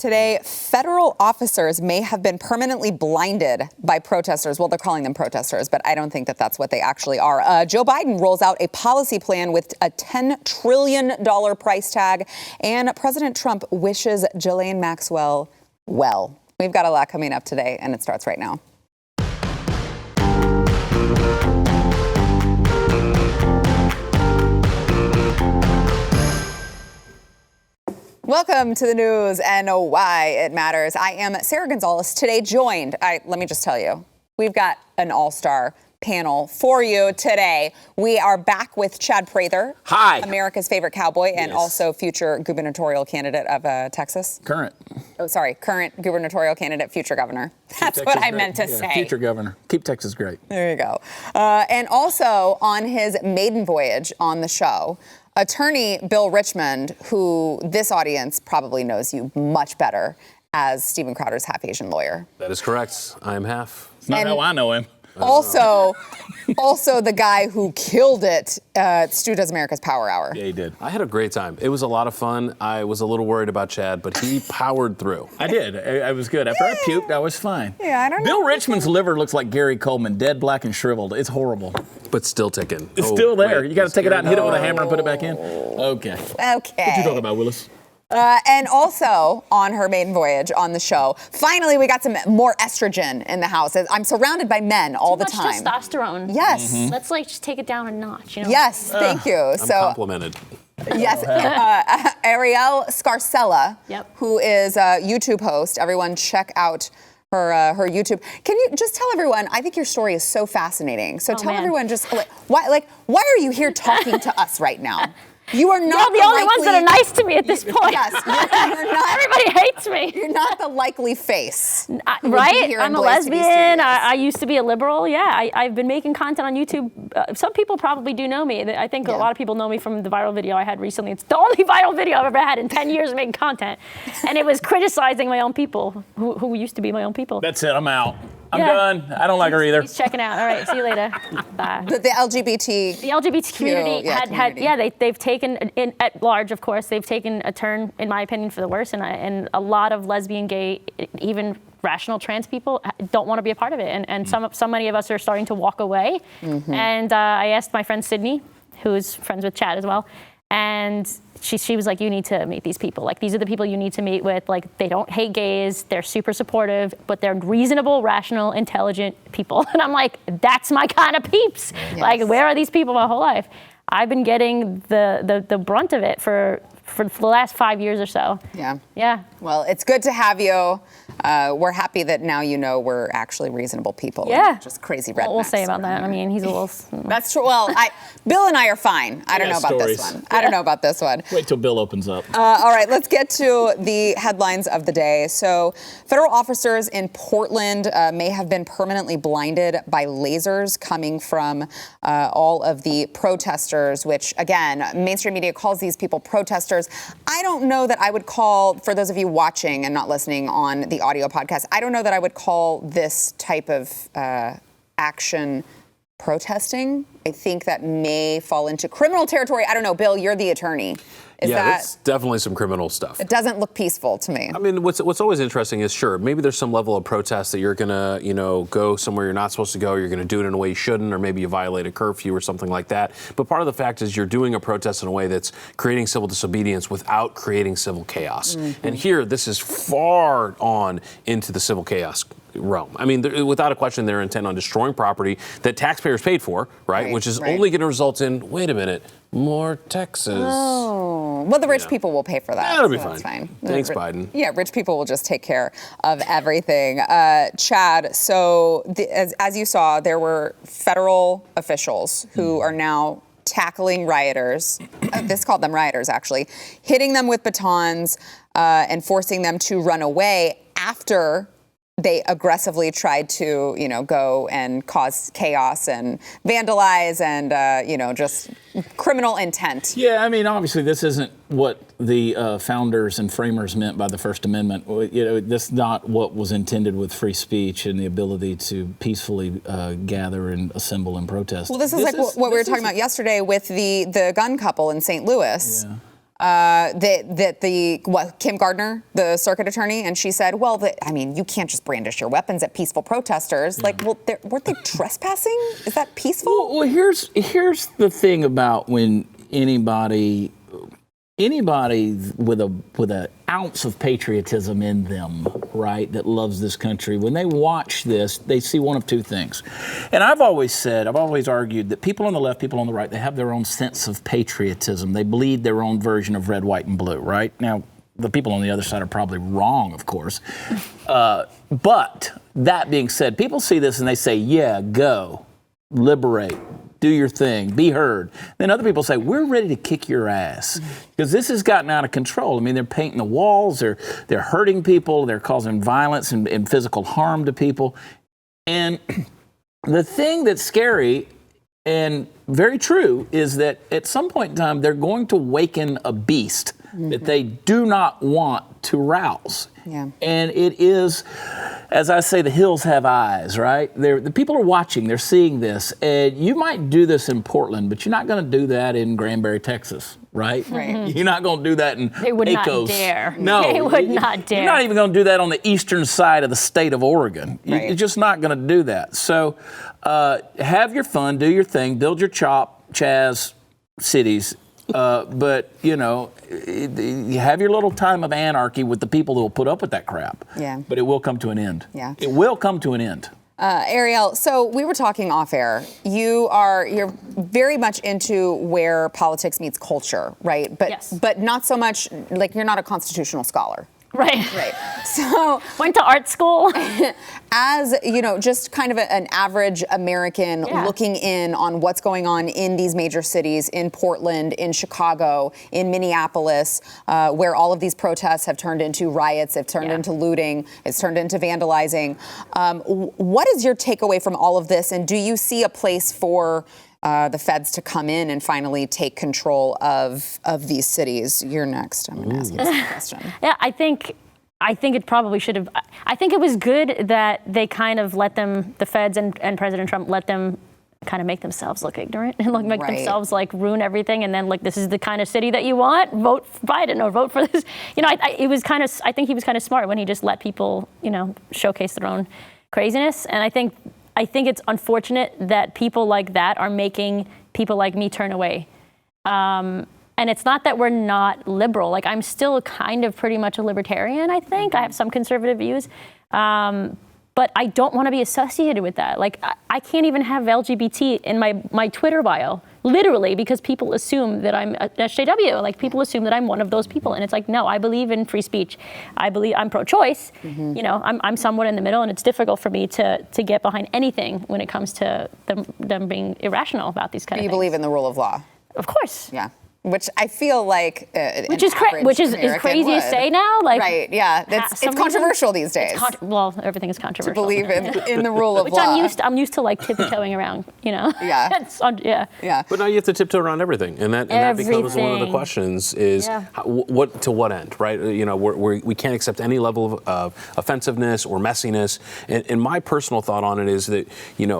Today, federal officers may have been permanently blinded by protesters. Well, they're calling them protesters, but I don't think that that's what they actually are. Joe Biden rolls out a policy plan with a $10 trillion price tag, and President Trump wishes Ghislaine Maxwell well. We've got a lot coming up today, and it starts right now. Welcome to the news and why it matters. I am Sarah Gonzalez, today joined, let me just tell you, we've got an all-star panel for you today. We are back with Chad Prather. Hi. America's favorite cowboy and also future gubernatorial candidate of Texas. Current Gubernatorial candidate, future governor. That's what I meant to say. Future governor. Keep Texas great. There you go. And also on his maiden voyage on the show, attorney Bill Richmond, who this audience probably knows you much better as Steven Crowder's half Asian lawyer. That is correct. I am half. It's not how I know him. Also the guy who killed it at Stu Does America's Power Hour. Yeah, he did. I had a great time. It was a lot of fun. I was a little worried about Chad, but he powered through. I did. I was good. After I puked, I was fine. Yeah, I don't know. Bill Richmond's liver looks like Gary Coleman, dead, black, and shriveled. It's horrible. But still ticking. It's still there. You got to take it out and hit it with a hammer and put it back in? Okay. What you talking about, Willis? And also on her maiden voyage on the show, finally we got some more estrogen in the house. I'm surrounded by men all the time. Too much testosterone. Yes. Mm-hmm. Let's just take it down a notch. You know? Yes, thank you. I'm complimented. Yes, Ariel Scarcella, who is a YouTube host. Everyone check out her YouTube. Can you just tell everyone, I think your story is so fascinating. So tell everyone just, why are you here talking to us right now? You are not the only ones that are nice to me at this point. Yes, you're not. Everybody hates me. You're not the likely face. Right? I'm a lesbian. I used to be a liberal. Yeah, I've been making content on YouTube. Some people probably do know me. I think a lot of people know me from the viral video I had recently. It's the only viral video I've ever had in 10 years of making content. And it was criticizing my own people, who used to be my own people. That's it. I'm out. I'm done. I don't like her either. He's checking out. All right, see you later. Bye. The LGBT community they've taken at large, of course, they've taken a turn, in my opinion, for the worse, and a lot of lesbian, gay, even rational trans people don't want to be a part of it, and so many of us are starting to walk away. Mm-hmm. And I asked my friend Sydney, who's friends with Chad as well, and she was like, you need to meet these people. Like, these are the people you need to meet with. Like, they don't hate gays. They're super supportive, but they're reasonable, rational, intelligent people. And I'm like, that's my kind of peeps. Yes. Like, where are these people my whole life? I've been getting the brunt of it for the last 5 years or so. Yeah. Yeah. Well, it's good to have you. We're happy that now you know we're actually reasonable people. Yeah. Just crazy rednecks. What we'll say about that. I mean, he's a little... That's true. Well, Bill and I are fine. I don't know about this one. I don't know about this one. Wait till Bill opens up. All right, let's get to the headlines of the day. So, federal officers in Portland may have been permanently blinded by lasers coming from all of the protesters, which, again, mainstream media calls these people protesters. I don't know that I would call, for those of you watching and not listening on the audio podcast, I don't know that I would call this type of action protesting. I think that may fall into criminal territory. I don't know. Bill, you're the attorney. That's definitely some criminal stuff. It doesn't look peaceful to me. I mean, what's always interesting is, sure, maybe there's some level of protest that you're gonna, go somewhere you're not supposed to go. You're gonna do it in a way you shouldn't, or maybe you violate a curfew or something like that. But part of the fact is you're doing a protest in a way that's creating civil disobedience without creating civil chaos. Mm-hmm. And here, this is far on into the civil chaos realm. I mean, without a question, they're intent on destroying property that taxpayers paid for, right? Which is only going to result in, wait a minute, more taxes. Oh, well, the rich people will pay for that. That'll be fine. That's fine. Thanks, Biden. Yeah, rich people will just take care of everything. Chad, so as you saw, there were federal officials who are now tackling rioters. This called them rioters, actually, hitting them with batons and forcing them to run away after they aggressively tried to, go and cause chaos and vandalize and, just criminal intent. Yeah, I mean, obviously, this isn't what the founders and framers meant by the First Amendment. That's not what was intended with free speech and the ability to peacefully gather and assemble and protest. Well, this is what we were talking about yesterday with the gun couple in St. Louis. Yeah. Kim Gardner, the circuit attorney, and she said, well, you can't just brandish your weapons at peaceful protesters. Yeah. Weren't they trespassing? Is that peaceful? Well, here's the thing about when anybody with an ounce of patriotism in them, right, that loves this country, when they watch this, they see one of two things. And I've always argued that people on the left, people on the right, they have their own sense of patriotism. They bleed their own version of red, white, and blue, right? Now, the people on the other side are probably wrong, of course. But that being said, people see this and they say, yeah, go, liberate, do your thing, be heard. Then other people say, we're ready to kick your ass because this has gotten out of control. I mean, they're painting the walls, they're hurting people, they're causing violence and physical harm to people. And the thing that's scary and very true is that at some point in time, they're going to waken a beast that they do not want to rouse. Yeah. And it is, as I say, the hills have eyes, right? The people are watching, they're seeing this. And you might do this in Portland, but you're not going to do that in Granbury, Texas, right? Right. You're not going to do that in They would Pecos. not dare. No. They would not dare. You're not even going to do that on the eastern side of the state of Oregon. Right. You're just not going to do that. So have your fun, do your thing, build your chaz cities. But, you have your little time of anarchy with the people that will put up with that crap. Yeah. But it will come to an end. Yeah. It will come to an end. Ariel, so we were talking off air. You're very much into where politics meets culture, right? But Yes. but not so much like you're not a constitutional scholar. Right. Right. So Went to art school. as, just kind of an average American looking in on what's going on in these major cities, in Portland, in Chicago, in Minneapolis, where all of these protests have turned into riots, have turned into looting, it's turned into vandalizing. What is your takeaway from all of this? And do you see a place for the feds to come in and finally take control of these cities? You're next. I'm going to ask you this question. Yeah, I think it probably should have. I think it was good that they kind of let them, the feds and President Trump let them kind of make themselves look ignorant and make themselves ruin everything. And then this is the kind of city that you want. Vote for Biden or vote for this. I think he was kind of smart when he just let people, showcase their own craziness. And I think it's unfortunate that people like that are making people like me turn away. And it's not that we're not liberal. I'm still kind of pretty much a libertarian, I think. I have some conservative views. But I don't want to be associated with that. I can't even have LGBT in my Twitter bio, literally, because people assume that I'm a SJW. People assume that I'm one of those people. And it's no, I believe in free speech. I believe I'm pro-choice. I'm somewhat in the middle, and it's difficult for me to get behind anything when it comes to them being irrational about these kind of things. You believe in the rule of law? Of course. Yeah. Which I feel like which is crazy to say now. Right, yeah. It's controversial these days. Well, everything is controversial. To believe in the rule of which law. I'm used to tiptoeing around, Yeah. Yeah. But now you have to tiptoe around everything, and that becomes one of the questions: is to what end, right? We can't accept any level of offensiveness or messiness. And my personal thought on it is that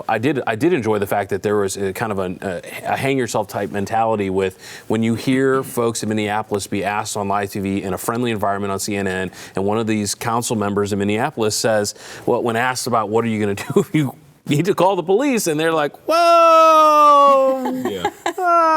I did enjoy the fact that there was a kind of a hang yourself type mentality with when you hear folks in Minneapolis be asked on live TV in a friendly environment on CNN, and one of these council members in Minneapolis says, well, when asked about what are you going to do if you need to call the police, and they're like, whoa,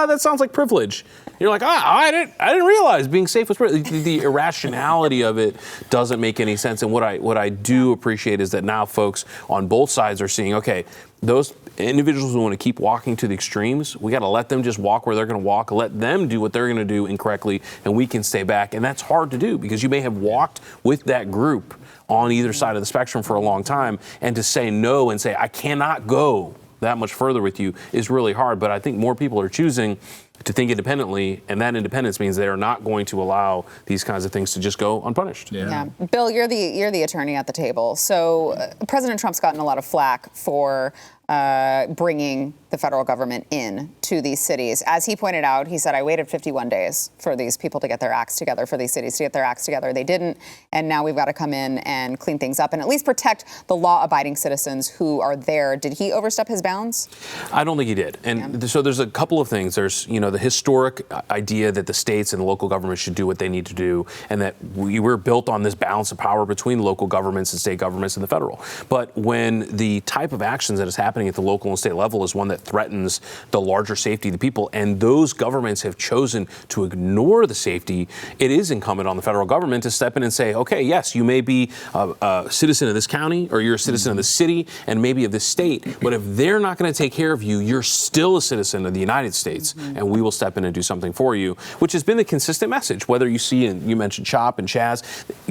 that sounds like privilege. You're like, I didn't realize being safe was privilege. The irrationality of it doesn't make any sense. And what I do appreciate is that now folks on both sides are seeing, okay, those individuals who want to keep walking to the extremes, we got to let them just walk where they're going to walk, let them do what they're going to do incorrectly, and we can stay back. And that's hard to do because you may have walked with that group on either side of the spectrum for a long time, and to say no and say, I cannot go that much further with you is really hard. But I think more people are choosing to think independently, and that independence means they are not going to allow these kinds of things to just go unpunished. Yeah. Bill, you're the attorney at the table. So President Trump's gotten a lot of flack for bringing the federal government in to these cities. As he pointed out, he said, I waited 51 days for these people to get their acts together, for these cities to get their acts together. They didn't. And now we've got to come in and clean things up and at least protect the law-abiding citizens who are there. Did he overstep his bounds? I don't think he did. And so there's a couple of things. There's, the historic idea that the states and the local governments should do what they need to do, and that we're built on this balance of power between local governments and state governments and the federal. But when the type of actions that is happening at the local and state level is one that threatens the larger safety of the people, and those governments have chosen to ignore the safety, it is incumbent on the federal government to step in and say, okay, yes, you may be a citizen of this county, or you're a citizen of the city, and maybe of this state, but if they're not going to take care of you, you're still a citizen of the United States, and we will step in and do something for you, which has been the consistent message. Whether you see, and you mentioned Chop and Chaz,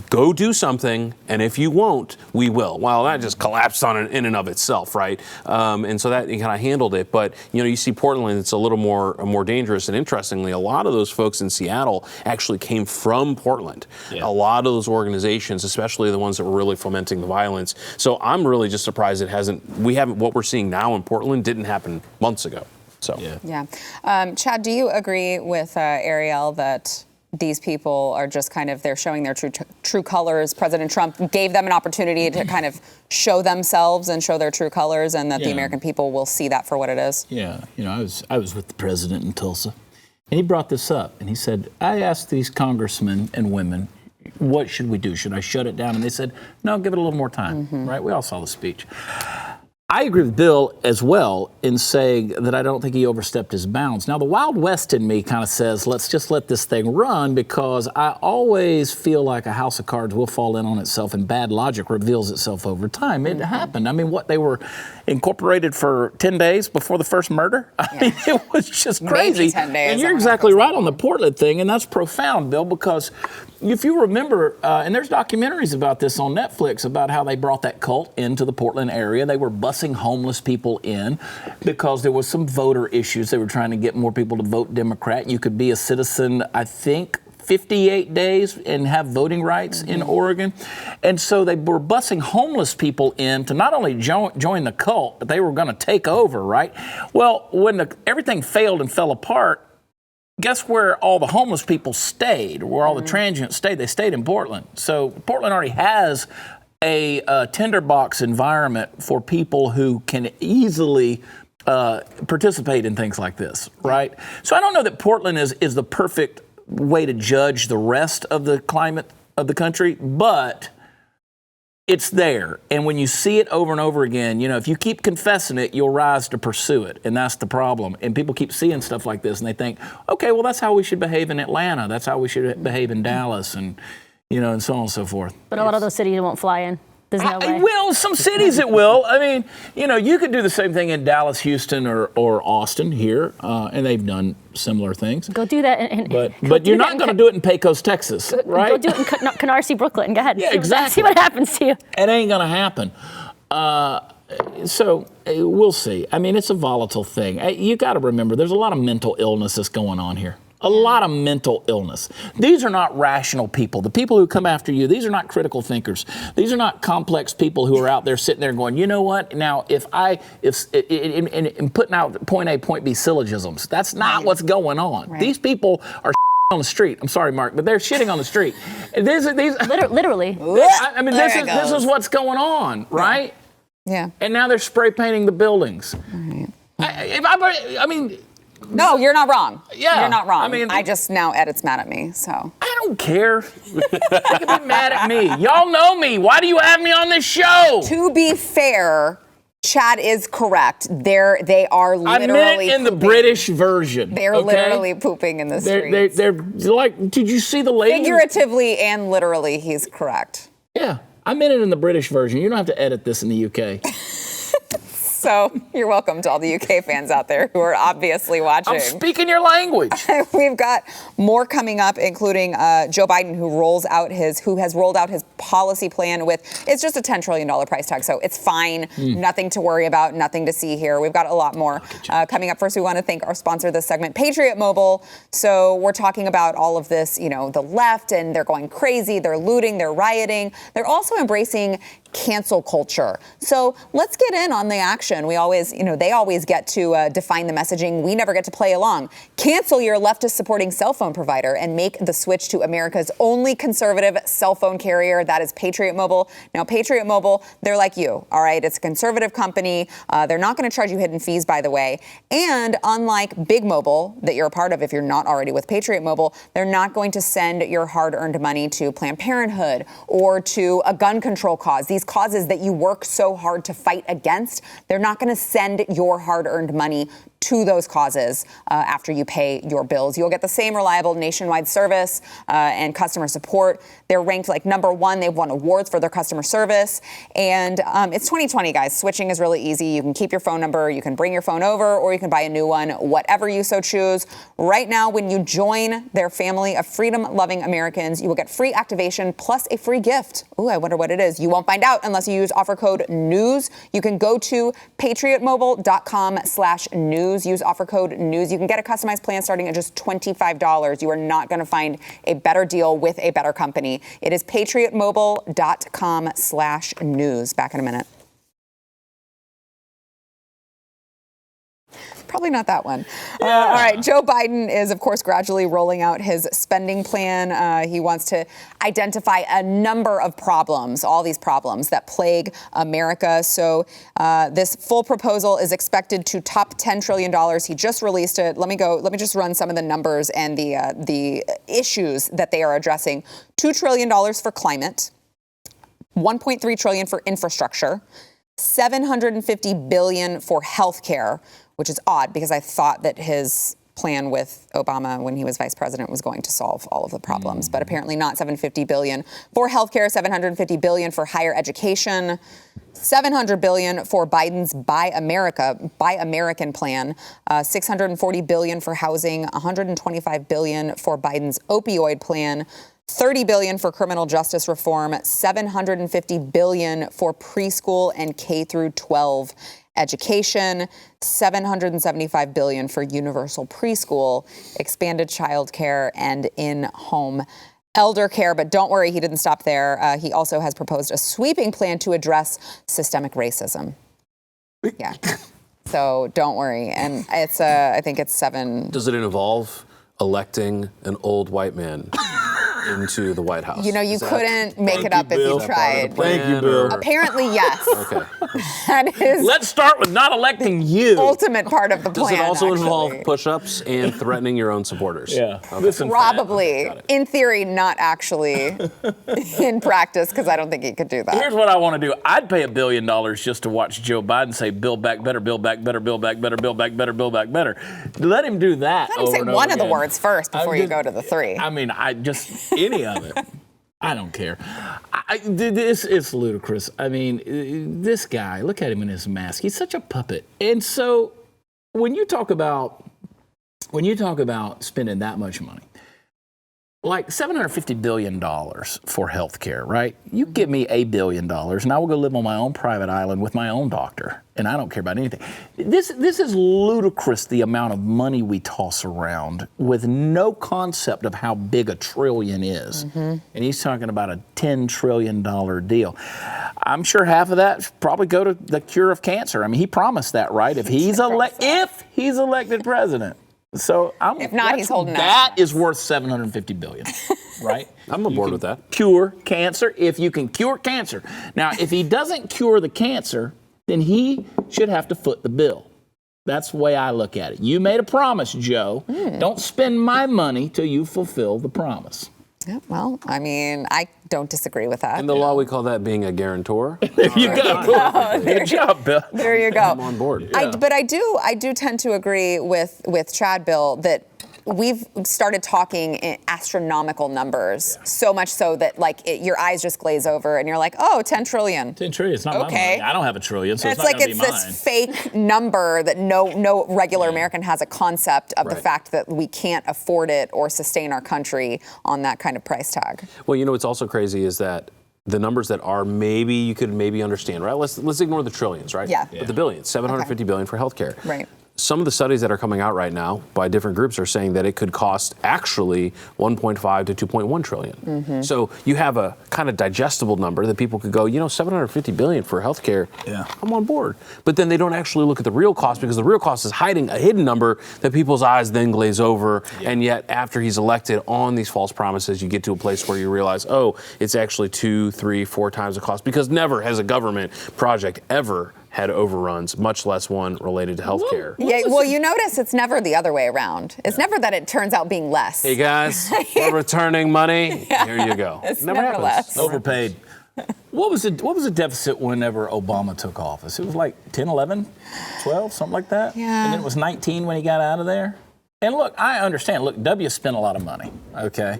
go do something, and if you won't, we will. Well, that just collapsed on it in and of itself, right? And so that kind of handled it. But you see Portland, it's a little more dangerous. And interestingly, a lot of those folks in Seattle actually came from Portland. Yeah. A lot of those organizations, especially the ones that were really fomenting the violence. So I'm really just surprised what we're seeing now in Portland didn't happen months ago. So yeah. Chad, do you agree with Ariel that these people are just they're showing their true colors? President Trump gave them an opportunity to kind of show themselves and show their true colors, and that the American people will see that for what it is. Yeah, I was with the president in Tulsa, and he brought this up, and he said, I asked these congressmen and women, what should we do? Should I shut it down? And they said, no, give it a little more time, right? We all saw the speech. I agree with Bill as well in saying that I don't think he overstepped his bounds. Now, the Wild West in me kind of says, let's just let this thing run, because I always feel like a house of cards will fall in on itself and bad logic reveals itself over time. It happened. I mean, they were incorporated for 10 days before the first murder? I mean, it was just crazy. Maybe 10 days. And you're exactly right on the Portland thing, and that's profound, Bill, because if you remember, and there's documentaries about this on Netflix, about how they brought that cult into the Portland area. They were busing homeless people in because there was some voter issues. They were trying to get more people to vote Democrat. You could be a citizen, I think, 58 days and have voting rights in Oregon. And so they were busing homeless people in to not only join the cult, but they were going to take over, right? Well, when everything failed and fell apart, guess where all the homeless people stayed, where all the transients stayed? They stayed in Portland. So Portland already has a tinderbox environment for people who can easily participate in things like this, right? So I don't know that Portland is the perfect way to judge the rest of the climate of the country, but it's there. And when you see it over and over again, if you keep confessing it, you'll rise to pursue it. And that's the problem. And people keep seeing stuff like this and they think, okay, well, that's how we should behave in Atlanta. That's how we should behave in Dallas, and and so on and so forth. But a lot of those cities won't fly in. There's no way. Well, some cities it will. I mean, you could do the same thing in Dallas, Houston, or Austin here, and they've done similar things. Go do that. But you're not going to do it in Pecos, Texas, right? Go do it in Canarsie, Brooklyn. Go ahead. Yeah, exactly. See what happens to you. It ain't going to happen. So we'll see. I mean, it's a volatile thing. You got to remember, there's a lot of mental illness that's going on here. A lot of mental illness. These are not rational people. The people who come after you, these are not critical thinkers. These are not complex people who are out there sitting there going, you know what? Now, if in putting out point A, point B syllogisms, that's not what's going on. Right. These people are on the street. I'm sorry, Mark, but they're shitting on the street. Literally. I mean, this is what's going on, right? Yeah. And now they're spray painting the buildings. Right. I mean. No, you're not wrong. Yeah. You're not wrong. I mean, I just now Edit's mad at me, so. I don't care. You can be mad at me. Y'all know me. Why do you have me on this show? To be fair, Chad is correct. They are literally I meant it in the British version. They're literally pooping in the streets. They're like, did you see the lady? Figuratively and literally, he's correct. Yeah, I meant it in the British version. You don't have to edit this in the UK. So you're welcome to all the UK fans out there who are obviously watching. I'm speaking your language. We've got more coming up, including Joe Biden, who has rolled out his policy plan with, it's just a $10 trillion price tag. So it's fine. Nothing to worry about, nothing to see here. We've got a lot more coming up. First, we want to thank our sponsor this segment, Patriot Mobile. So we're talking about all of this, the left, and they're going crazy. They're looting, they're rioting. They're also embracing cancel culture. So let's get in on the action. We always, they always get to define the messaging. We never get to play along. Cancel your leftist supporting cell phone provider and make the switch to America's only conservative cell phone carrier. That is Patriot Mobile. Now, Patriot Mobile, they're like you, all right? It's a conservative company. They're not going to charge you hidden fees, by the way. And unlike Big Mobile that you're a part of, if you're not already with Patriot Mobile, they're not going to send your hard-earned money to Planned Parenthood or to a gun control cause. These causes that you work so hard to fight against, they're not going to send your hard-earned money to those causes after you pay your bills. You'll get the same reliable nationwide service and customer support. They're ranked like #1. They've won awards for their customer service. And it's 2020, guys. Switching is really easy. You can keep your phone number, you can bring your phone over, or you can buy a new one, whatever you so choose. Right now, when you join their family of freedom-loving Americans, you will get free activation plus a free gift. Ooh, I wonder what it is. You won't find out unless you use offer code NEWS. You can go to patriotmobile.com/news. Use offer code NEWS. You can get a customized plan starting at just $25. You are not going to find a better deal with a better company. It is patriotmobile.com/news. Back in a minute. Probably not that one. All right. Joe Biden is, of course, gradually rolling out his spending plan. He wants to identify a number of problems, all these problems that plague America. So this full proposal is expected to top $10 trillion. He just released it. Let me just run some of the numbers and the issues that they are addressing. $2 trillion for climate, $1.3 trillion for infrastructure, $750 billion for health care, which is odd because I thought that his plan with Obama when he was vice president was going to solve all of the problems, but apparently not. $750 billion for healthcare, $750 billion for higher education, $700 billion for Biden's Buy American plan, $640 billion for housing, $125 billion for Biden's opioid plan, $30 billion for criminal justice reform, $750 billion for preschool and K through 12 education, $775 billion for universal preschool, expanded child care, and in-home elder care. But don't worry, he didn't stop there. He also has proposed a sweeping plan to address systemic racism. Yeah. So don't worry. And it's, I think it's $7. Does it involve electing an old white man into the White House? You couldn't make it up if you tried. Thank you, Bill. Apparently, yes. Okay. That is Let's start with not electing you. ultimate part of the plan. Does it also actually. involve push-ups and threatening your own supporters? Yeah. Okay. Listen, Probably. Got it. In theory, not actually in practice, because I don't think he could do that. here's what I want to do. I'd pay $1 billion just to watch Joe Biden say, "Build back better, build back better, build back better, build back better, build back better." Let him do that. Let him over say and one over of the again. words first before you go to the three. I mean, any of it. I don't care. This is ludicrous. I mean, this guy, look at him in his mask. He's such a puppet. And so when you talk about spending that much money, like $750 billion for health care, right? You give me $1 billion and I will go live on my own private island with my own doctor, and I don't care about anything. This is ludicrous, the amount of money we toss around with no concept of how big $1 trillion is. And he's talking about a $10 trillion deal. I'm sure half of that probably go to the cure of cancer. I mean, he promised that, right? If he's elected president. So If not, he's holding out. that is worth $750 billion, right? I'm on board with that. Cure cancer, if you can cure cancer. Now, if he doesn't cure the cancer, then he should have to foot the bill. That's the way I look at it. You made a promise, Joe. Don't spend my money till you fulfill the promise. Yeah, well, I mean, I don't disagree with that. In the law, we call that being a guarantor. There you go. Good job, Bill. There you go. I'm on board. But I do tend to agree with Chad, Bill, that we've started talking in astronomical numbers, so much so that your eyes just glaze over and you're like, oh, 10 trillion. 10 trillion, it's not Okay. my money. I don't have $1 trillion, so It's it's not like going to it's be mine. this fake number that no regular American has a concept of the Right. fact that we can't afford it or sustain our country on that kind of price tag. Well, what's also crazy is that the numbers that are you could maybe understand, right? Let's ignore the trillions, right? Yeah. But the billions, $750 billion for healthcare. Right. some of the studies that are coming out right now by different groups are saying that it could cost actually 1.5 to 2.1 trillion. So you have a kind of digestible number that people could go, 750 billion for healthcare. Yeah. I'm on board. But then they don't actually look at the real cost, because the real cost is hiding a hidden number that people's eyes then glaze over. Yeah. And yet after he's elected on these false promises, you get to a place where you realize, oh, it's actually 2, 3, 4 times the cost, because never has a government project ever had overruns, much less one related to healthcare. Yeah, well, you notice it's never the other way around. It's never that it turns out being less. Hey guys, we're returning money. Yeah. Here you go. It's never happens. Less. Overpaid. What was the deficit whenever Obama took office? It was like 10, 11, 12, something like that. Yeah. And then it was 19 when he got out of there. And look, I understand. Look, W spent a lot of money. Okay.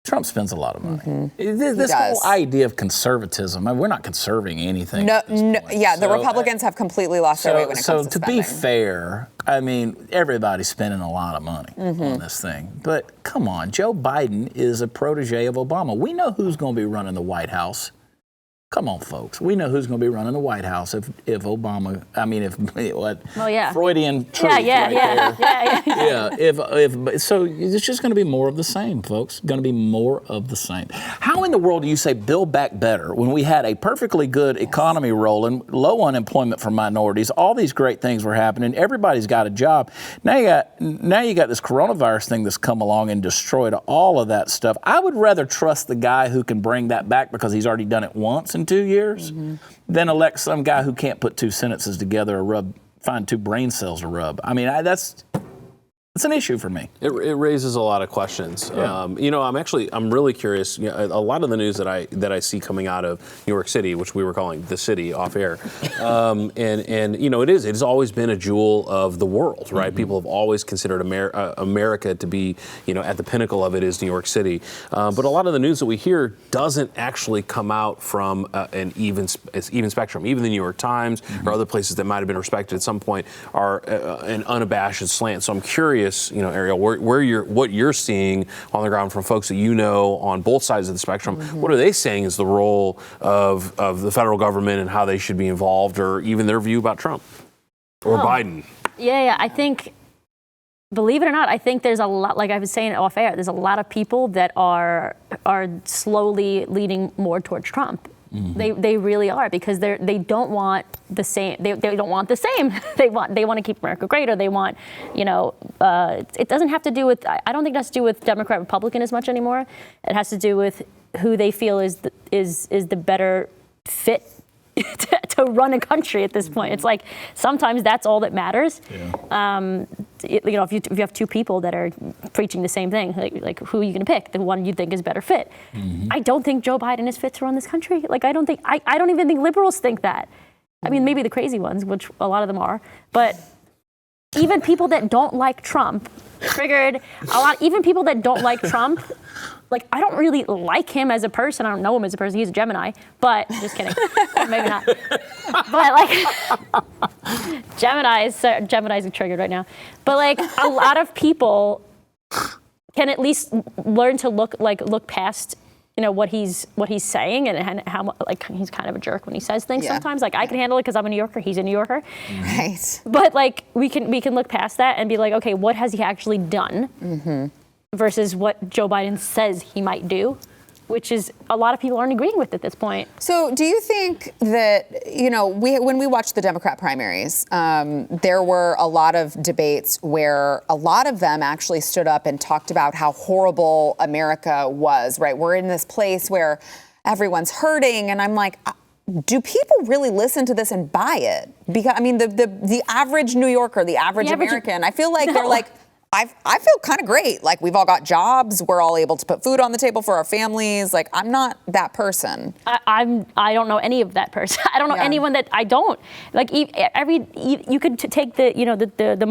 Trump spends a lot of money. This whole idea of conservatism, I mean, we're not conserving anything. The Republicans have completely lost their way when it comes to spending. So to be fair, I mean, everybody's spending a lot of money on this thing. But come on, Joe Biden is a protege of Obama. We know who's going to be running the White House. Come on, folks. We know who's going to be running the White House if Obama, Freudian truth Yeah. So it's just going to be more of the same, folks. Going to be more of the same. How in the world do you say Build Back Better when we had a perfectly good economy rolling, low unemployment for minorities, all these great things were happening, everybody's got a job. Now you got this coronavirus thing that's come along and destroyed all of that stuff. I would rather trust the guy who can bring that back because he's already done it once in 2 years, then elect some guy who can't put 2 sentences together or find 2 brain cells to rub. I mean, that's an issue for me. It raises a lot of questions. Yeah. I'm really curious. A lot of the news that I see coming out of New York City, which we were calling the city off air, it has always been a jewel of the world, right? People have always considered America to be, at the pinnacle of it is New York City. But a lot of the news that we hear doesn't actually come out from an even spectrum. Even the New York Times or other places that might have been respected at some point are an unabashed slant. So I'm curious, Ariel, what you're seeing on the ground from folks that on both sides of the spectrum. What are they saying is the role of the federal government and how they should be involved, or even their view about Trump or Biden? Yeah. I think, believe it or not, I think there's a lot, like I was saying off air, there's a lot of people that are slowly leaning more towards Trump. They really are, because they don't want the same. They don't want the same. They want to keep America great, or they want, it doesn't have to do with. I don't think it has to do with Democrat Republican as much anymore. It has to do with who they feel is the better fit to run a country at this point. It's like sometimes that's all that matters. Yeah. If you have 2 people that are preaching the same thing, like who are you going to pick? The one you think is better fit. I don't think Joe Biden is fit to run this country. Like I don't even think liberals think that. I mean, maybe the crazy ones, which a lot of them are, but even people that don't like Trump triggered a lot. Even people that don't like Trump. Like, I don't really like him as a person. I don't know him as a person. He's a Gemini, but just kidding. Maybe not. But Geminis are triggered right now. But a lot of people can at least learn to look past, what he's saying and how he's kind of a jerk when he says things sometimes. I can handle it because I'm a New Yorker. He's a New Yorker. Right. But we can look past that and be like, okay, what has he actually done? Versus what Joe Biden says he might do, which is a lot of people aren't agreeing with at this point. So do you think that, when we watched the Democrat primaries, there were a lot of debates where a lot of them actually stood up and talked about how horrible America was, right? We're in this place where everyone's hurting. And I'm like, do people really listen to this and buy it? Because, I mean, the average New Yorker, the average American, I feel like they're like, I feel kind of great. Like, we've all got jobs. We're all able to put food on the table for our families. Like, I'm not that person. I don't know any of that person. I don't know anyone that I don't. Like, you could take the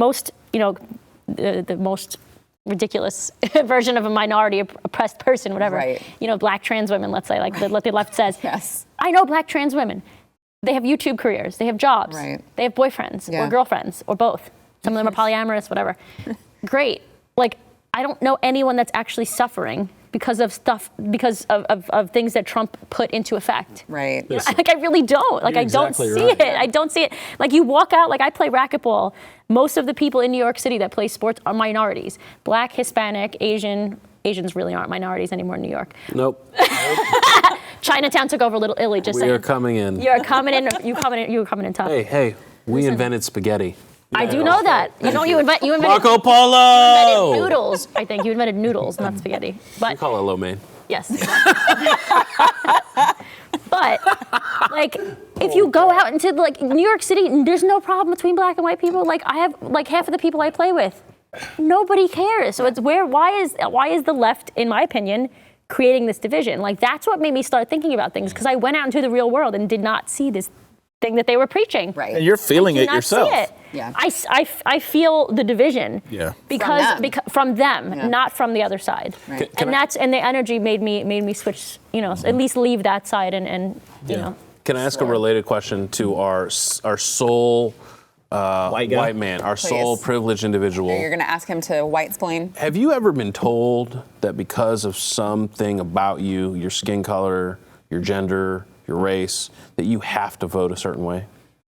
most ridiculous version of a minority oppressed person, whatever. Right. Black trans women, let's say, like the left says. Yes. I know Black trans women. They have YouTube careers. They have jobs. Right. They have boyfriends or girlfriends or both. Some of them are polyamorous, whatever. Great. I don't know anyone that's actually suffering because of stuff, because of things that Trump put into effect. Right. Like, I really don't. Like, You're I don't exactly see right. it. I don't see it. Like, you walk out, like, I play racquetball. Most of the people in New York City that play sports are minorities. Black, Hispanic, Asian. Asians really aren't minorities anymore in New York. Nope. Chinatown took over Little Italy, just We saying. are coming in. You're coming in. You were coming in tough. Hey, we invented spaghetti. I do know that. You know, you invented Marco Polo! noodles. I think you invented noodles, not spaghetti. We But call it lo mein. yes. But like, if you go out into like New York City, there's no problem between black and white people. Like, I have like half of the people I play with. Nobody cares. So it's why is the left, in my opinion, creating this division? Like, that's what made me start thinking about things, because I went out into the real world and did not see this thing that they were preaching. Right. And you're feeling I it do not yourself. see it. Yeah. I feel the division. Yeah. Because from them, Yeah. not from the other side. Right. And the energy made me switch. You know, at least leave that side and you know. Can I ask a related question to our sole white man, our sole Please. privileged individual? You're going to ask him to white-splain? Have you ever been told that because of something about you, your skin color, your gender, your race, that you have to vote a certain way?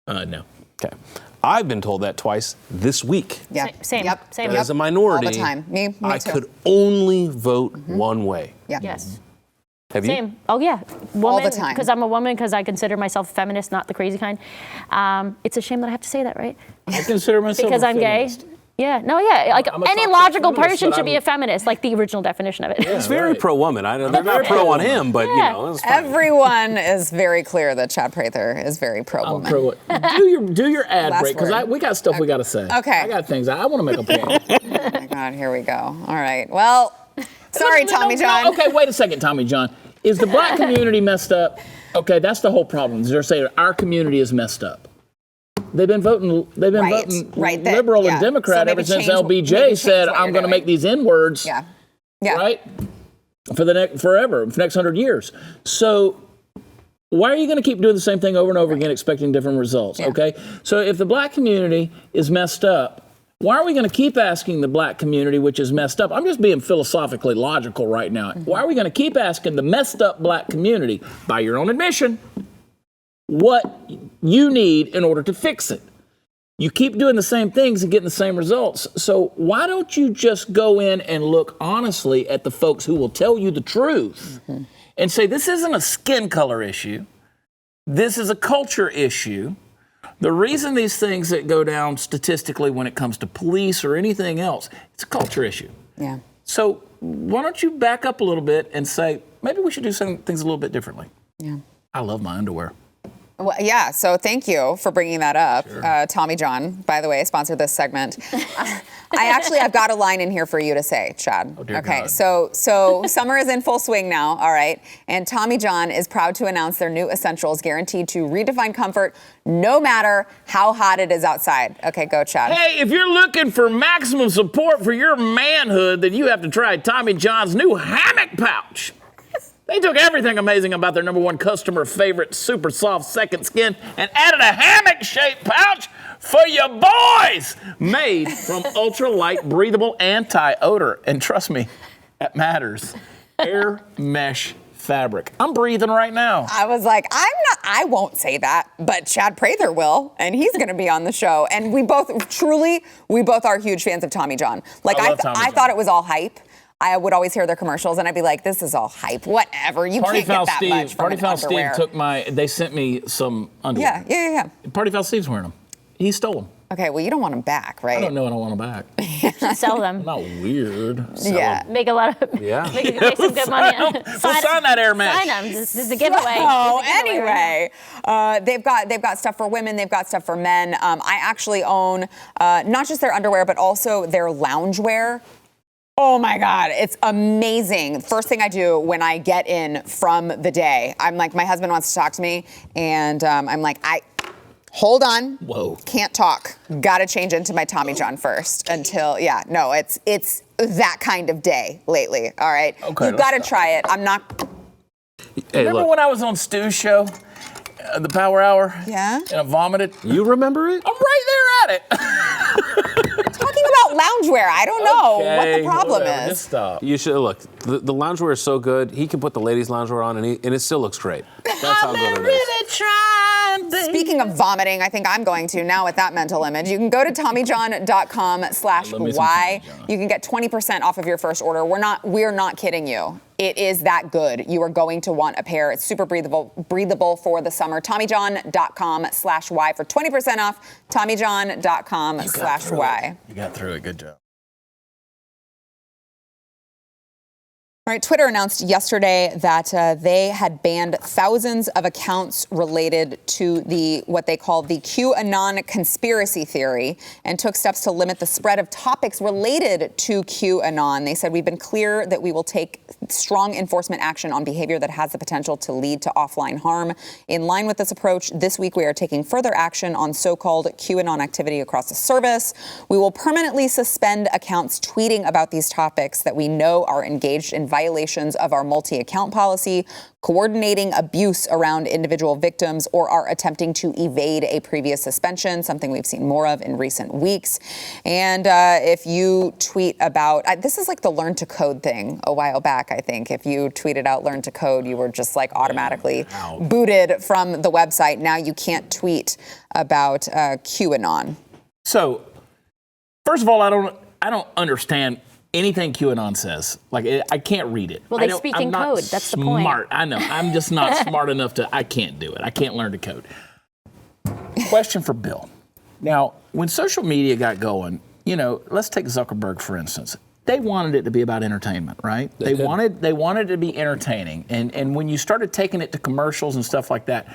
No. Okay. I've been told that twice this week. Yeah. Same. Yep. Same. That as a minority, All the time. Me I too. could only vote one way. Yeah. Yes. Have you? Same. Oh yeah. Woman, the time. Because I'm a woman. Because I consider myself a feminist, not the crazy kind. It's a shame that I have to say that, right? I consider myself Because a I'm feminist. gay. Yeah. No. Yeah. Like I'm a any toxic logical feminist, person but should be I'm- a feminist, like the original definition of it. He's very right. pro-woman. They're not pro on him, but you Yeah. know, it's fine. Everyone is very clear that Chad Prather is very I'm pro-woman. pro it. Do your ad Last break, because word. we got stuff we got to say. Okay. I got things. I want to make a point. Oh my God, here we go. All right. Well, sorry, Tommy John. Okay, wait a second, Tommy John. Is the black community messed up? Okay, that's the whole problem. They're saying our community is messed up. They've been voting Right, that- liberal yeah. and Democrat So ever maybe since change- maybe LBJ change said, what "I'm you're going to doing." make these N-words." Yeah. Yeah. Right? For the next forever, for the next 100 years. So why are you going to keep doing the same thing over and over again, expecting different results? Yeah. Okay. So if the black community is messed up, why are we going to keep asking the black community, which is messed up? I'm just being philosophically logical right now. Why are we going to keep asking the messed up black community, by your own admission, what you need in order to fix it? You keep doing the same things and getting the same results. So why don't you just go in and look honestly at the folks who will tell you the truth and say, this isn't a skin color issue. This is a culture issue. The reason these things that go down statistically when it comes to police or anything else, it's a culture issue. Yeah. So why don't you back up a little bit and say, maybe we should do some things a little bit differently. Yeah. I love my underwear. Well, yeah, so thank you for bringing that up. Tommy John, by the way, sponsored this segment. I've got a line in here for you to say, Chad. Oh, dear okay, God. so summer is in full swing now, all right? And Tommy John is proud to announce their new essentials guaranteed to redefine comfort no matter how hot it is outside. Okay, go, Chad. Hey, if you're looking for maximum support for your manhood, then you have to try Tommy John's new hammock pouch. They took everything amazing about their #1 customer favorite super soft second skin and added a hammock-shaped pouch for your boys, made from ultra-light, breathable, anti-odor. And trust me, that matters. Air mesh fabric. I'm breathing right now. I was like, I won't say that, but Chad Prather will, and he's going to be on the show. And we both are huge fans of Tommy John. Like, I love Tommy I John. thought it was all hype. I would always hear their commercials, and I'd be like, this is all hype. Whatever. You can't get that much from an underwear. they sent me some underwear. Yeah. Party Foul Steve's wearing them. He stole them. Okay, well, you don't want them back, right? I don't know, I don't want them back. Should sell them. Not weird. Yeah. Make a lot of Yeah. make some good money. We'll sign that air mesh. Sign them. This is a giveaway. Oh, This is a giveaway. anyway, they've got stuff for women, they've got stuff for men. I actually own not just their underwear, but also their loungewear. Oh my God, it's amazing. First thing I do when I get in from the day, I'm like, my husband wants to talk to me, and I'm like, hold on. Whoa. Can't talk. Gotta change into my Tommy John first until, it's that kind of day lately, all right? Okay, You've gotta try it. I'm not, Hey, Remember look, when I was on Stu's show, the Power Hour? Yeah. And I vomited? you remember it? I'm right there at it. talking about about loungewear. I don't know what the problem whatever, is. Just stop. You should look. The loungewear is so good. He can put the ladies' loungewear on, and it still looks great. That's how good it is. Trying, baby. Speaking of vomiting, I think I'm going to now with that mental image. You can go to TommyJohn.com/Y. You can get 20% off of your first order. We're not kidding you. It is that good. You are going to want a pair. It's super breathable for the summer. TommyJohn.com/Y for 20% off. TommyJohn.com/Y. You got through it. Good job. All right, Twitter announced yesterday that they had banned thousands of accounts related to what they call the QAnon conspiracy theory and took steps to limit the spread of topics related to QAnon. They said, we've been clear that we will take strong enforcement action on behavior that has the potential to lead to offline harm. In line with this approach, this week we are taking further action on so-called QAnon activity across the service. We will permanently suspend accounts tweeting about these topics that we know are engaged in violations of our multi-account policy, coordinating abuse around individual victims, or are attempting to evade a previous suspension, something we've seen more of in recent weeks. And if you tweet about, this is like the learn to code thing a while back, I think. If you tweeted out learn to code, you were just like automatically booted from the website. Now you can't tweet about QAnon. So, first of all, I don't understand anything QAnon says. Like, I can't read it. Well, they speak in code. That's the point. Smart. I know. I'm just not smart enough I can't do it. I can't learn to code. Question for Bill. Now, when social media got going, let's take Zuckerberg, for instance. They wanted it to be about entertainment, right? They wanted it to be entertaining. And when you started taking it to commercials and stuff like that,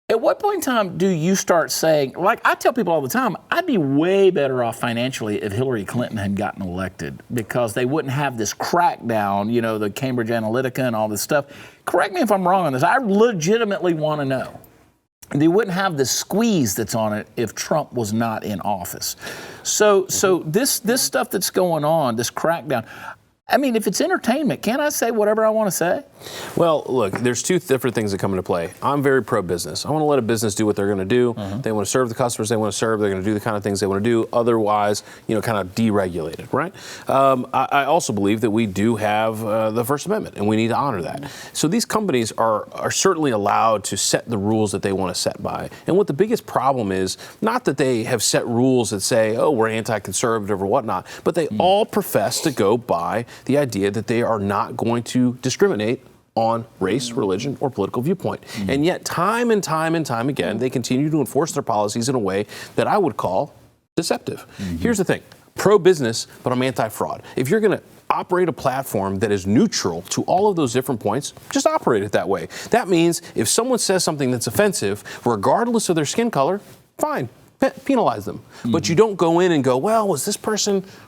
at what point in time do you start saying, like I tell people all the time, I'd be way better off financially if Hillary Clinton had gotten elected because they wouldn't have this crackdown, the Cambridge Analytica and all this stuff. Correct me if I'm wrong on this. I legitimately want to know. They wouldn't have the squeeze that's on it if Trump was not in office. So this stuff that's going on, this crackdown, I mean, if it's entertainment, can't I say whatever I want to say? Well, look, there's two different things that come into play. I'm very pro-business. I want to let a business do what they're going to do. They want to serve the customers they want to serve. They're going to do the kind of things they want to do. Otherwise, kind of deregulated, right? I also believe that we do have the First Amendment, and we need to honor that. So these companies are certainly allowed to set the rules that they want to set by. And what the biggest problem is, not that they have set rules that say, oh, we're anti-conservative or whatnot, but they all profess to go by the idea that they are not going to discriminate on race, religion, or political viewpoint. And yet, time and time again, they continue to enforce their policies in a way that I would call deceptive. Here's the thing. Pro-business, but I'm anti-fraud. If you're going to operate a platform that is neutral to all of those different points, just operate it that way. That means if someone says something that's offensive, regardless of their skin color, fine. Penalize them. But you don't go in and go, well, were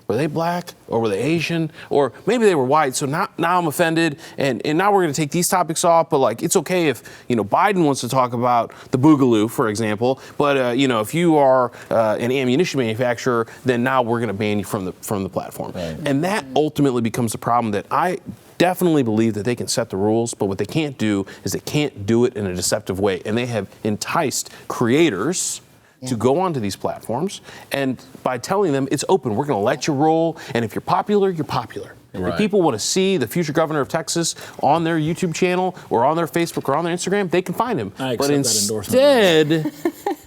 they black or were they Asian or maybe they were white, so now I'm offended and now we're going to take these topics off, but it's okay if Biden wants to talk about the Boogaloo, for example, but if you are an ammunition manufacturer, then now we're going to ban you from the platform. Right. And that ultimately becomes the problem that I definitely believe that they can set the rules, but what they can't do is they can't do it in a deceptive way. And they have enticed creators to go onto these platforms, and by telling them it's open, we're going to let you roll, and if you're popular, you're popular. Right. If people want to see the future governor of Texas on their YouTube channel or on their Facebook or on their Instagram, they can find him. But instead,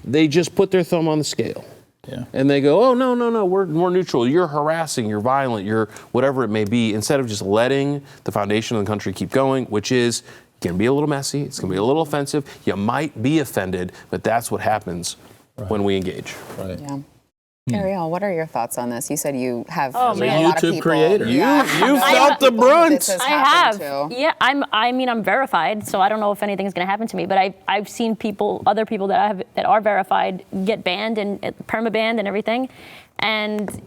they just put their thumb on the scale. Yeah. And they go, oh, no, we're more neutral. You're harassing, you're violent, you're whatever it may be, instead of just letting the foundation of the country keep going, which is going to be a little messy, it's going to be a little offensive, you might be offended, but that's what happens when we engage. Right. Yeah. Ariel, what are your thoughts on this? You said you have a YouTube creator. You felt the brunt. I have. Yeah, I'm verified, so I don't know if anything's going to happen to me. But I've seen other people that are verified get banned and perma-banned and everything, and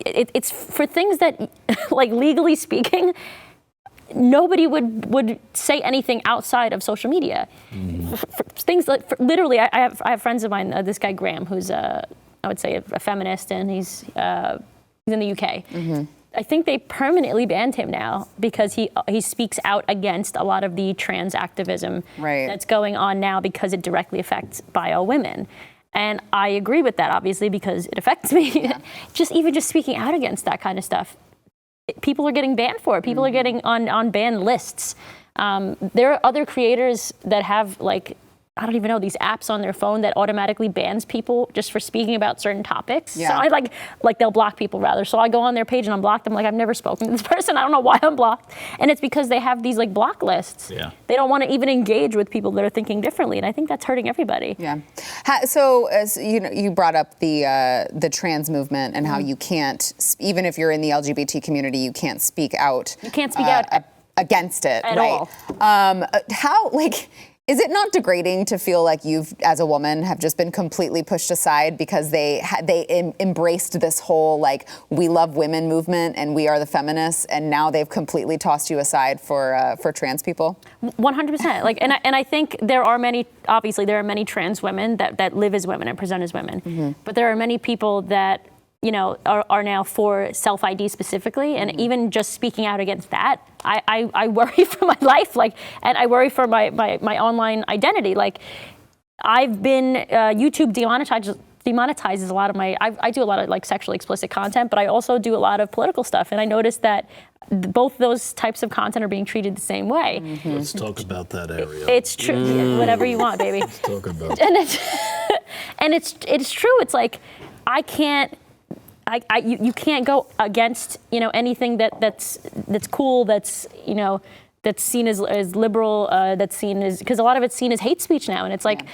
it's for things that, like legally speaking, nobody would say anything outside of social media. For things like, literally, I have friends of mine. This guy Graham, who's I would say a feminist, and he's in the UK. I think they permanently banned him now because he speaks out against a lot of the trans activism that's going on now because it directly affects bio women. And I agree with that, obviously, because it affects me. Yeah. just speaking out against that kind of stuff, people are getting banned for it. People are getting on ban lists. There are other creators that have, like, I don't even know, these apps on their phone that automatically bans people just for speaking about certain topics. Yeah. So I like they'll block people rather. So I go on their page and unblock them. Like, I've never spoken to this person. I don't know why I'm blocked. And it's because they have these like block lists. Yeah. They don't want to even engage with people that are thinking differently. And I think that's hurting everybody. Yeah. So as you know, you brought up the trans movement and how you can't, even if you're in the LGBT community, you can't speak out. You can't speak out against it. At all. How, like, is it not degrading to feel like you've, as a woman, have just been completely pushed aside because they embraced this whole, like, we love women movement and we are the feminists, and now they've completely tossed you aside for trans people? 100%. Like, and I think there are many trans women that live as women and present as women, but there are many people that, you know, are now for self-ID specifically, and even just speaking out against that, I worry for my life, like, and I worry for my online identity. Like, I've been, YouTube demonetizes a lot of my, I do a lot of like sexually explicit content, but I also do a lot of political stuff, and I noticed that both those types of content are being treated the same way. Let's talk about that area. It's true, whatever you want, baby. Let's talk about and it's true. It's like, you can't go against, you know, anything that's cool, that's, you know, that's seen as liberal, that's seen as, because a lot of it's seen as hate speech now, and it's like,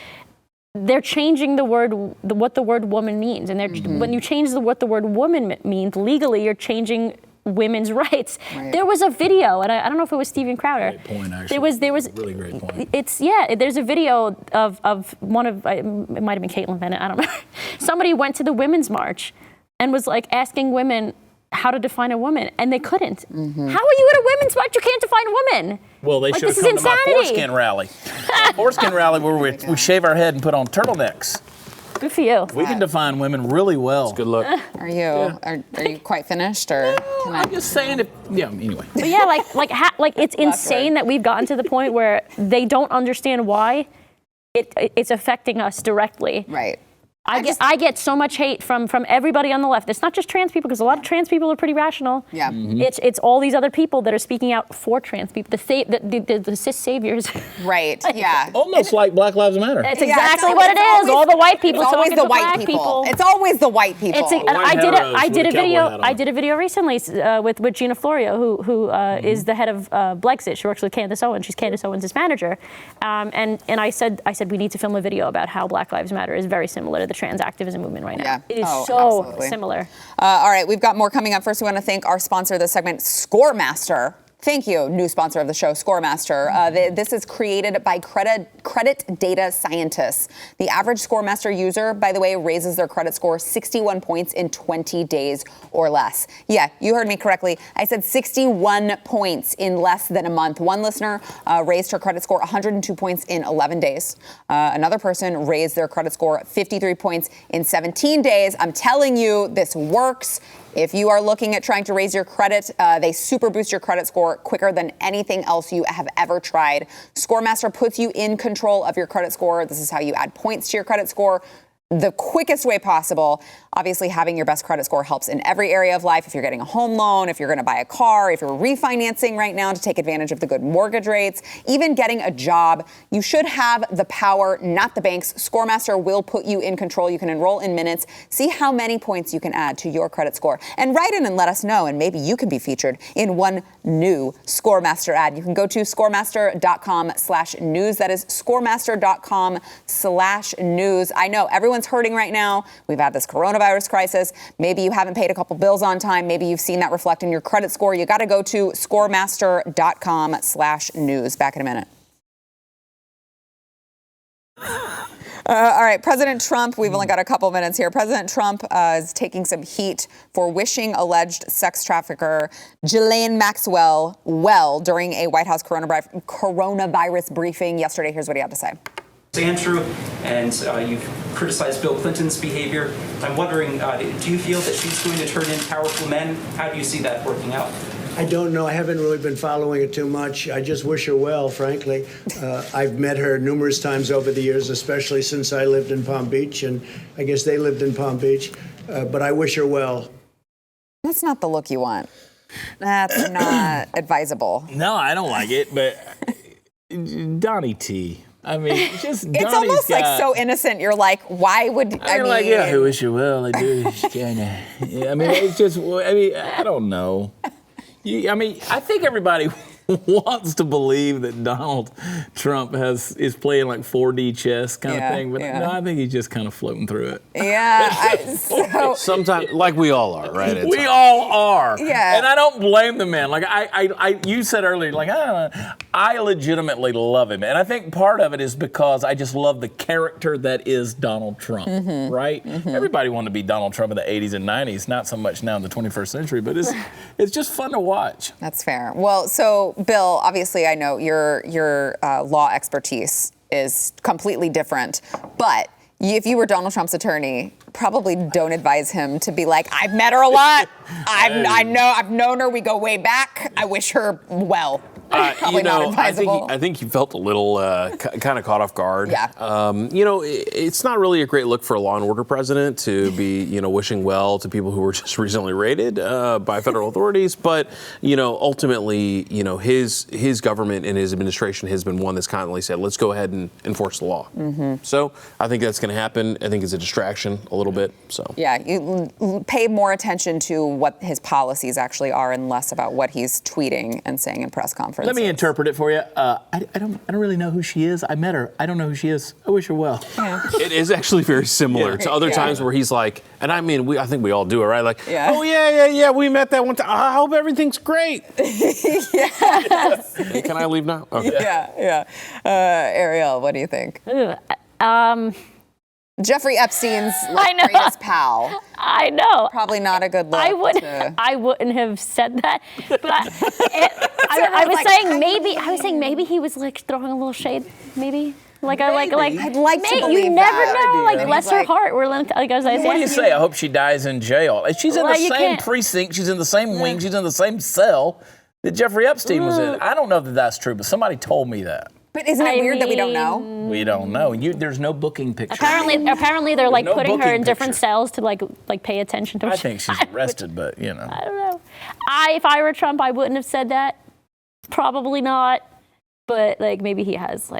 they're changing what the word woman means, and when you change what the word woman means legally, you're changing women's rights. Right. There was a video, and I don't know if it was Steven Crowder. Great point, actually. There was really great point. There's a video of one of, it might have been Caitlin Bennett, I don't know. Somebody went to the Women's March and was like asking women how to define a woman, and they couldn't. How are you at a women's march? You can't define a woman. Well, they should have come to my foreskin rally. Foreskin rally where we shave our head and put on turtlenecks. Good for you. We can define women really well. That's good luck. Are you quite finished, or? No, I'm just saying anyway. But yeah, like it's insane that we've gotten to the point where they don't understand why it's affecting us directly. Right. I get so much hate from everybody on the left. It's not just trans people, because a lot of trans people are pretty rational. Yeah. It's all these other people that are speaking out for trans people, the cis saviors. Right. Yeah. Almost like Black Lives Matter. That's exactly what it is. All the white people talking to black people. It's always the white people. I did a video recently with Gina Florio, who is the head of Brexit. She works with Candace Owens. She's Candace Owens' manager. And I said we need to film a video about how Black Lives Matter is very similar to the trans activism movement right now. Yeah. It is so absolutely similar. All right, we've got more coming up. First, we want to thank our sponsor of this segment, ScoreMaster. Thank you, new sponsor of the show, ScoreMaster. This is created by credit data scientists. The average ScoreMaster user, by the way, raises their credit score 61 points in 20 days or less. Yeah, you heard me correctly. I said 61 points in less than a month. One listener raised her credit score 102 points in 11 days. Another person raised their credit score 53 points in 17 days. I'm telling you, this works. If you are looking at trying to raise your credit, they super boost your credit score quicker than anything else you have ever tried. ScoreMaster puts you in control of your credit score. This is how you add points to your credit score the quickest way possible. Obviously, having your best credit score helps in every area of life. If you're getting a home loan, if you're going to buy a car, if you're refinancing right now to take advantage of the good mortgage rates, even getting a job, you should have the power, not the banks. ScoreMaster will put you in control. You can enroll in minutes, see how many points you can add to your credit score, and write in and let us know, and maybe you can be featured in one new ScoreMaster ad. You can go to ScoreMaster.com/news. That is ScoreMaster.com/news. I know everyone's hurting right now. We've had this coronavirus crisis. Maybe you haven't paid a couple bills on time. Maybe you've seen that reflect in your credit score. You got to go to ScoreMaster.com/news. Back in a minute. All right, President Trump, we've only got a couple minutes here. President Trump is taking some heat for wishing alleged sex trafficker Ghislaine Maxwell well during a White House coronavirus briefing yesterday. Here's what he had to say. Andrew, and you've criticized Bill Clinton's behavior. I'm wondering, do you feel that she's going to turn in powerful men? How do you see that working out? I don't know. I haven't really been following it too much. I just wish her well, frankly. I've met her numerous times over the years, especially since I lived in Palm Beach, and I guess they lived in Palm Beach. But I wish her well. That's not the look you want. That's not advisable. No, I don't like it, but Donnie T. I mean, just It's Donnie's almost like so innocent. You're like, why would I mean? Like, yeah, I wish you well. I do. Kinda. Yeah, I mean, it's just. I mean, I don't know. I mean, I think everybody wants to believe that Donald Trump is playing like 4D chess kind of thing, but no, I think he's just kind of floating through it. Yeah. Sometimes, like we all are, right? We all are. Yeah. And I don't blame the man. Like you said earlier, like I legitimately love him, and I think part of it is because I just love the character that is Donald Trump. Right? Everybody wanted to be Donald Trump in the 80s and 90s, not so much now in the 21st century, but it's just fun to watch. That's fair. Well, so Bill, obviously, I know your law expertise is completely different, but if you were Donald Trump's attorney, probably don't advise him to be like, I've met her a lot. I've known her. We go way back. I wish her well. Probably not advisable. I think he felt a little kind of caught off guard. Yeah. It's not really a great look for a law and order president to be, wishing well to people who were just recently raided by federal authorities. But, ultimately, his government and his administration has been one that's constantly said, let's go ahead and enforce the law. So I think that's going to happen. I think it's a distraction a little bit. So yeah, you pay more attention to what his policies actually are and less about what he's tweeting and saying in press conferences. Let me interpret it for you. I don't really know who she is. I met her. I don't know who she is. I wish her well. Yeah. It is actually very similar to other times where he's like, and I mean, I think we all do it, right? Like, oh yeah, we met that one time. I hope everything's great. Yes. Can I leave now? Okay. Yeah. Ariel, what do you think? Jeffrey Epstein's greatest pal. I know. Probably not a good look. I wouldn't have said that. But I was saying maybe he was like throwing a little shade. Maybe. I'd like to believe you never know. Like, bless her heart. Like as I said. What do you say? I hope she dies in jail. She's in the same precinct. She's in the same wing. She's in the same cell that Jeffrey Epstein was in. I don't know that that's true, but somebody told me that. But isn't it weird that we don't know? We don't know. There's no booking picture. Apparently they're like putting her in different cells to like pay attention to her. I think she's arrested, but I don't know. If I were Trump, I wouldn't have said that. Probably not. But like maybe he has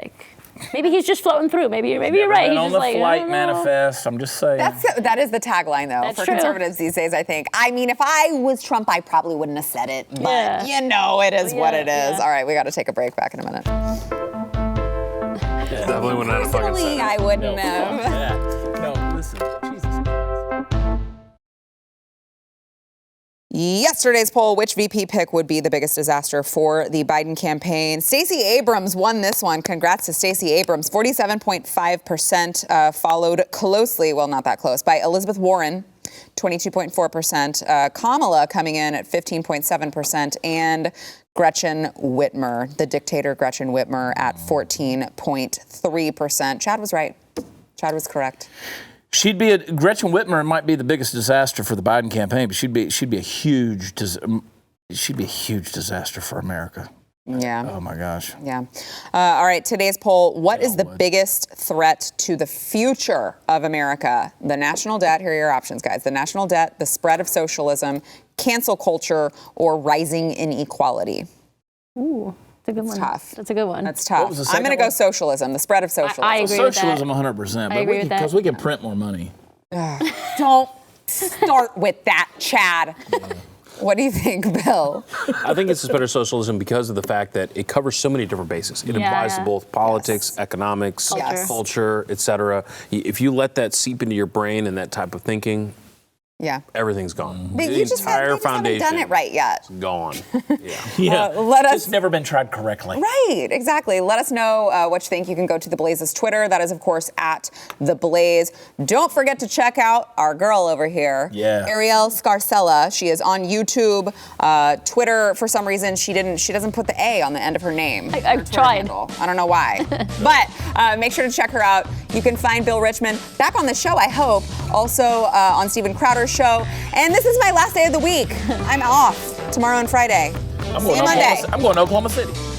maybe he's just floating through. Maybe you're right. He's on just the flight manifest. I'm just saying. That is the tagline though for conservatives these days, I think. I mean, if I was Trump, I probably wouldn't have said it. But it is what it is. All right, we got to take a break. Back in a minute. Definitely wouldn't have fucking said it. I wouldn't have. No, listen. Jesus Christ. Yesterday's poll, which VP pick would be the biggest disaster for the Biden campaign? Stacey Abrams won this one. Congrats to Stacey Abrams. 47.5%, followed closely, well, not that close, by Elizabeth Warren, 22.4%. Kamala coming in at 15.7%, and Gretchen Whitmer, the dictator Gretchen Whitmer, at 14.3%. Chad was right. Chad was correct. Gretchen Whitmer might be the biggest disaster for the Biden campaign, but she'd be a huge disaster for America. Yeah. Oh my gosh. Yeah. All right. Today's poll: what is the biggest threat to the future of America? The national debt. Here are your options, guys. The national debt, the spread of socialism, cancel culture, or rising inequality. Ooh. That's a good one. Tough. That's a good one. That's tough. I'm going to go socialism, the spread of socialism. I agree with that. Socialism 100%, but because we can print more money. Don't start with that, Chad. What do you think, Bill? I think it's better socialism because of the fact that it covers so many different bases. It applies to both politics, economics, culture, etc. If you let that seep into your brain and that type of thinking, everything's gone. But the entire foundation haven't done it right yet. Gone. It's never been tried correctly. Right, exactly. Let us know what you think. You can go to The Blaze's Twitter. That is, of course, at The Blaze. Don't forget to check out our girl over here, Ariel Scarcella. She is on YouTube, Twitter. For some reason, she doesn't put the A on the end of her name. I tried. Handle. I don't know why. But make sure to check her out. You can find Bill Richmond back on the show, I hope. Also on Steven Crowder's show. And this is my last day of the week. I'm off tomorrow and Friday. I'm See you Monday. I'm going to Oklahoma City.